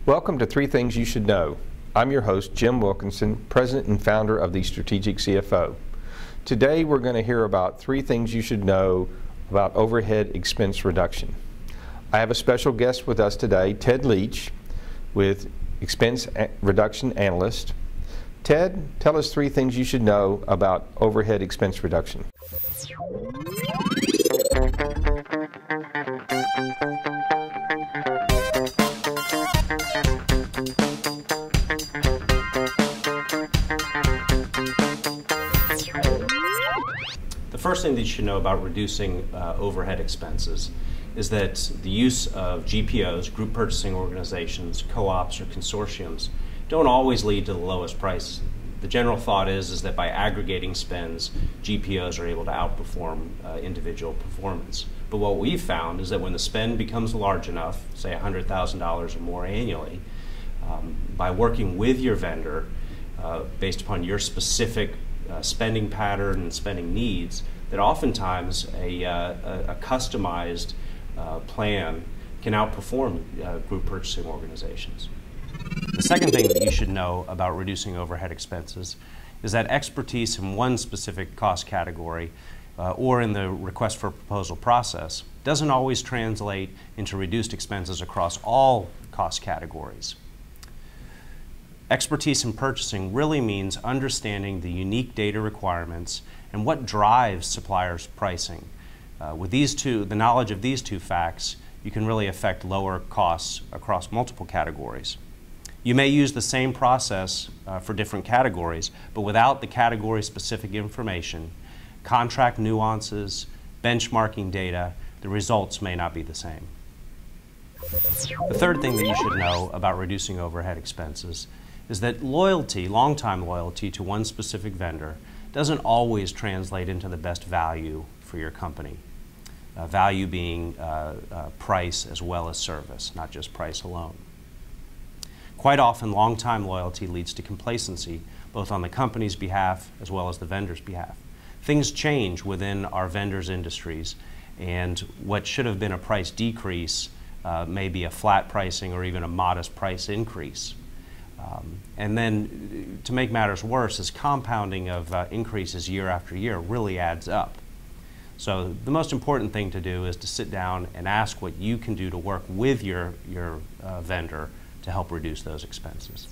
Welcome to Three Things You Should Know. I'm your host, Jim Wilkinson, President and founder of the Strategic CFO. Today we're going to hear about three things you should know about overhead expense reduction. I have a special guest with us today, Ted Leach, with Expense Reduction Analyst. Ted, tell us three things you should know about overhead expense reduction. The first thing that you should know about reducing overhead expenses is that the use of GPOs, group purchasing organizations, co-ops, or consortiums don't always lead to the lowest price. The general thought is that by aggregating spends, GPOs are able to outperform individual performance. But what we've found is that when the spend becomes large enough, say $100,000 or more annually, by working with your vendor based upon your specific spending pattern and spending needs, that oftentimes a customized plan can outperform group purchasing organizations. The second thing that you should know about reducing overhead expenses is that expertise in one specific cost category or in the request for proposal process doesn't always translate into reduced expenses across all cost categories. Expertise in purchasing really means understanding the unique data requirements and what drives suppliers' pricing. With the knowledge of these two facts, you can really affect lower costs across multiple categories. You may use the same process for different categories, but without the category-specific information, contract nuances, benchmarking data, the results may not be the same. The third thing that you should know about reducing overhead expenses is that loyalty, long-time loyalty to one specific vendor, doesn't always translate into the best value for your company. Value being price as well as service, not just price alone. Quite often, long-time loyalty leads to complacency, both on the company's behalf as well as the vendor's behalf. Things change within our vendors' industries, and what should have been a price decrease may be a flat pricing or even a modest price increase. And then, to make matters worse, is compounding of increases year after year really adds up. So the most important thing to do is to sit down and ask what you can do to work with your vendor to help reduce those expenses.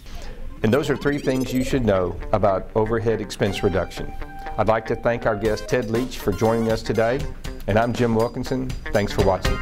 And those are three things you should know about overhead expense reduction. I'd like to thank our guest Ted Leach for joining us today, and I'm Jim Wilkinson. Thanks for watching.